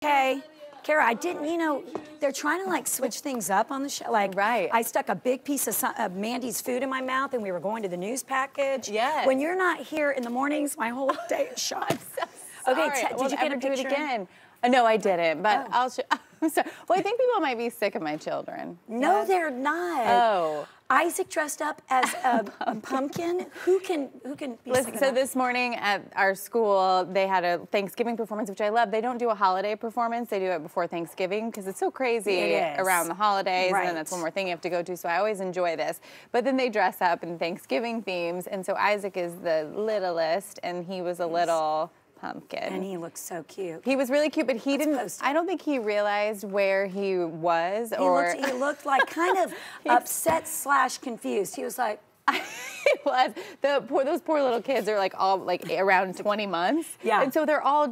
Okay. Cara, I didn't, you know, they're trying to like switch things up on the show. Like, right. I stuck a big piece of Mandy's food in my mouth and we were going to the news package. Yes. When you're not here in the mornings, my whole day is shot. I'm so sorry. Okay, did you get a do it picture? again? No, I didn't, but I'll show. I'm sorry. Well, I think people might be sick of my children. No, they're not. Oh. Isaac dressed up as a pumpkin. Who can be sick of So that? this morning at our school, they had a Thanksgiving performance, which I love. They don't do a holiday performance. They do it before Thanksgiving because it's so crazy around the holidays. Right. And then that's one more thing you have to go to. So I always enjoy this. But then they dress up in Thanksgiving themes. And so Isaac is the littlest, and he was a little pumpkin. And he looks so cute. He was really cute, but he didn't, I don't think he realized where he was He looked like kind of upset / confused. He was like, it was. Those poor little kids are like all like around 20 months. Yeah. And so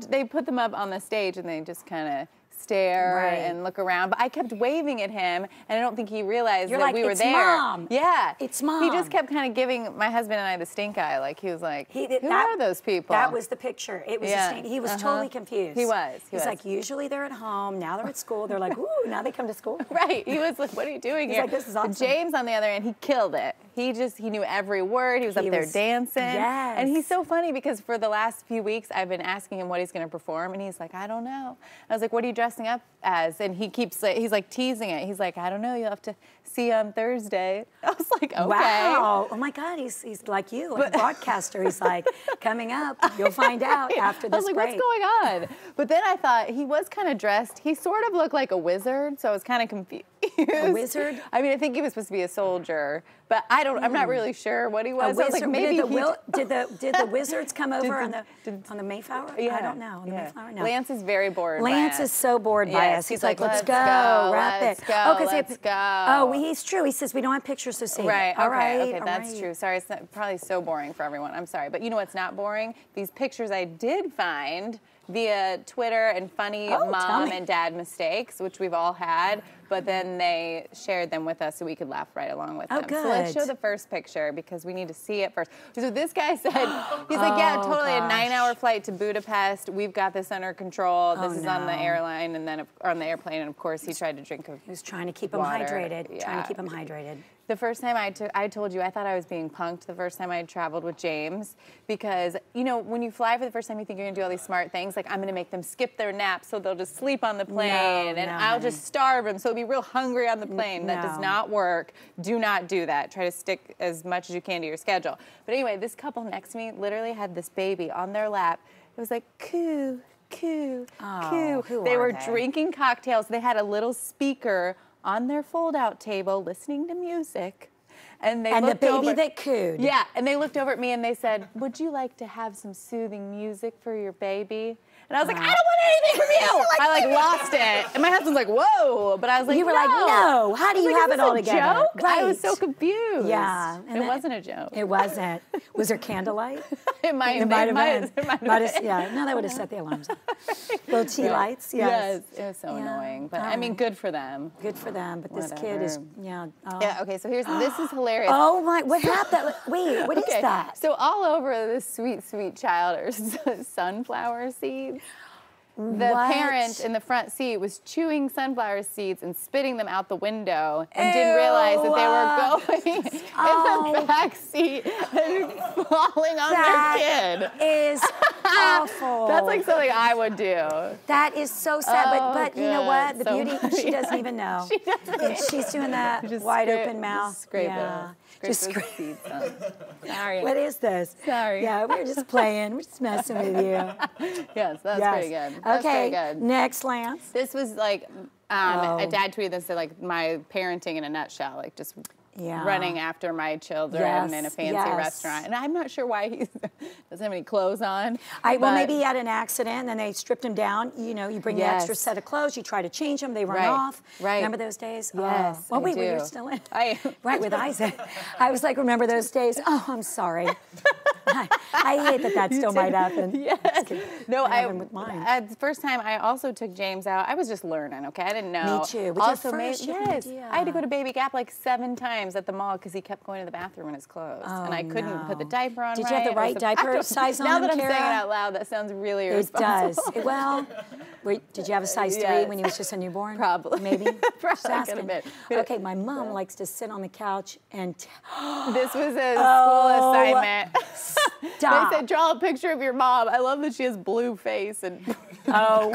they put them up on the stage and they just kind of stare and look around. But I kept waving at him, and I don't think he realized that we were there. Mom. Yeah. It's Mom. He just kept kind of giving my husband and I the stink eye. Like he was like, who are those people? That was the picture. It was the stink. He was totally confused. He was. He's like, usually they're at home. Now they're at school. They're like, ooh, now they come to school. Right. He was like, what are you doing here? Like, this is awesome. James, on the other end, he killed it. He knew every word. He was up there dancing. Yes. And he's so funny because for the last few weeks, I've been asking him what he's going to perform, and he's like, I don't know. I was like, what are you dressing up as? And he keeps like, he's like teasing it. He's like, I don't know. You'll have to see on Thursday. I was like, okay. Wow. Oh my God. He's like you, like a broadcaster. He's like, coming up, you'll find out after this I was like, break. what's going on? But then I thought he was kind of dressed. He sort of looked like a wizard, so I was kind of confused. A wizard? I mean, I think he was supposed to be a soldier, but I'm not really sure what he was. I was like, maybe did the wizards come over on the Mayflower? Yeah. I don't know. On the Mayflower? No. Lance is very bored. Lance is so bored by us. He's like, let's go, wrap it. Let's go. Oh, he's true. He says we don't have pictures, so save right. it. All right. Okay, that's true. Sorry, it's probably so boring for everyone. I'm sorry, but you know what's not boring? These pictures I did find via Twitter and funny mom and dad mistakes, which we've all had, but then they shared them with us so we could laugh right along with them. Good. So let's show the first picture because we need to see it first. So this guy said, he's like, yeah, totally a 9-hour flight to Budapest. We've got this under control. This is on the airline and then on the airplane, and of course he tried to drink He was trying to keep him water. hydrated. Yeah. Trying to keep him hydrated. The first time I told you, I thought I was being punked the first time I had traveled with James because, you know, when you fly for the first time, you think you're going to do all these smart things. Like, I'm going to make them skip their naps so they'll just sleep on the plane. And I'll just starve them so they'll be real hungry on the plane. That does not work. Do not do that. Try to stick as much as you can to your schedule. But anyway, this couple next to me literally had this baby on their lap. It was like, coo, coo, coo. They were drinking cocktails. They had a little speaker on their fold-out table listening to music. And the baby that cooed. Yeah, and they looked over at me and they said, would you like to have some soothing music for your baby? And I was like, I don't want anything from you. I like lost it. And my husband's like, whoa. But I was like, you were like, no. How do you have it all together? Joke? Right. I was so confused. Yeah. And it wasn't a joke. It wasn't. Was there candlelight? It might have been. Yeah. No, that would have set the alarms off. Little tea lights. Yes. It was so annoying. But I mean, good for them. Good for them. But this kid is, Yeah, okay, so this is hilarious. Oh my, what happened? Wait, what is that? So all over this sweet, sweet child are sunflower seeds. The parent in the front seat was chewing sunflower seeds and spitting them out the window and didn't realize that they were going in the back seat and falling on their kid. That is awful. That's like something I would do. That is so sad, but you know what? The So beauty, she doesn't even know. She doesn't. And she's doing that wide open mouth. Just scrape yeah. it. Just scrape seeds on. Sorry. What is this? Sorry. Yeah, we're just playing. We're just messing with you. Yes, that's pretty good. That's okay, pretty good. Next, Lance. This was like, a dad tweeted this, like my parenting in a nutshell, like just running after my children in a fancy restaurant. And I'm not sure why he doesn't have any clothes on. Well, maybe he had an accident and then they stripped him down. You know, you bring the extra set of clothes, you try to change them, they run off. Right. Remember those days? Yes, well, wait, we were still in. Right, with Isaac. I was like, remember those days? Oh, I'm sorry. I hate that still might happen. Yes. No, with mine. The first time I also took James out, I was just learning, okay? I didn't know. Me too. Also, yes. I had to go to Baby Gap like 7 times at the mall because he kept going to the bathroom when it's closed. Oh, and I couldn't put the diaper on. Did you have the right diaper size on Now him, that I'm Cara? saying it out loud, that sounds really irresponsible. It does. Well, did you have a size 3 when he was just a newborn? Probably. Maybe? Probably Just could have been. Okay, my mom likes to sit on the couch and... This was a school assignment. Stop. They said, draw a picture of your mom. I love that she has blue face and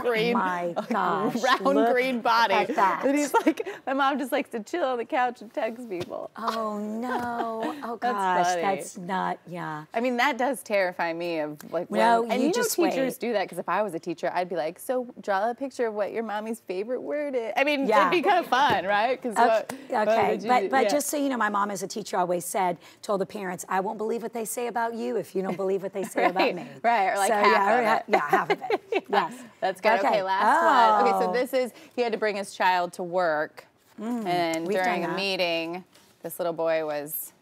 green, my gosh. round green body. At that. And he's like, my mom just likes to chill on the couch and text people. Oh, no. Oh, That's gosh. funny. That's not, yeah. I mean, that does terrify me of like, No, when, and you know just teachers wait. do that, because if I was a teacher, I'd be like, so draw a picture of what your mommy's favorite word is. I mean, Yeah. it'd be kind of fun, right? Cause But just so you know, my mom as a teacher always told the parents, I won't believe what they say about you if you don't believe what they say about me. Right, or like so, half of it. Yeah, half of it. Yes. That's good. Okay, last one. Okay, so this is, he had to bring his child to work, and during a meeting, this little boy was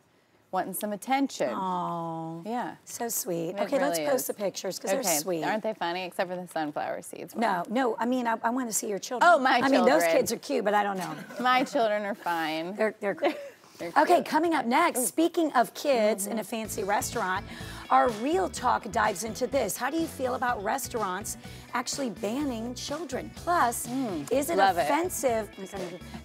wanting some attention. Oh. Yeah. So sweet. It Okay, let's really post is. the pictures because they're sweet. Aren't they funny? Except for the sunflower seeds one. No, I mean, I want to see your children. Oh, my I mean, those children. kids are cute, but I don't know. My children are fine. They're great. They're Okay, cute. coming up next, speaking of kids in a fancy restaurant, our Real Talk dives into this. How do you feel about restaurants actually banning children? Plus, is it love it. offensive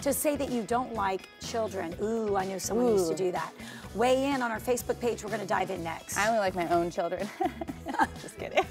to say that you don't like children? Ooh, I know someone used to do that. Weigh in on our Facebook page. We're going to dive in next. I only like my own children. Just kidding.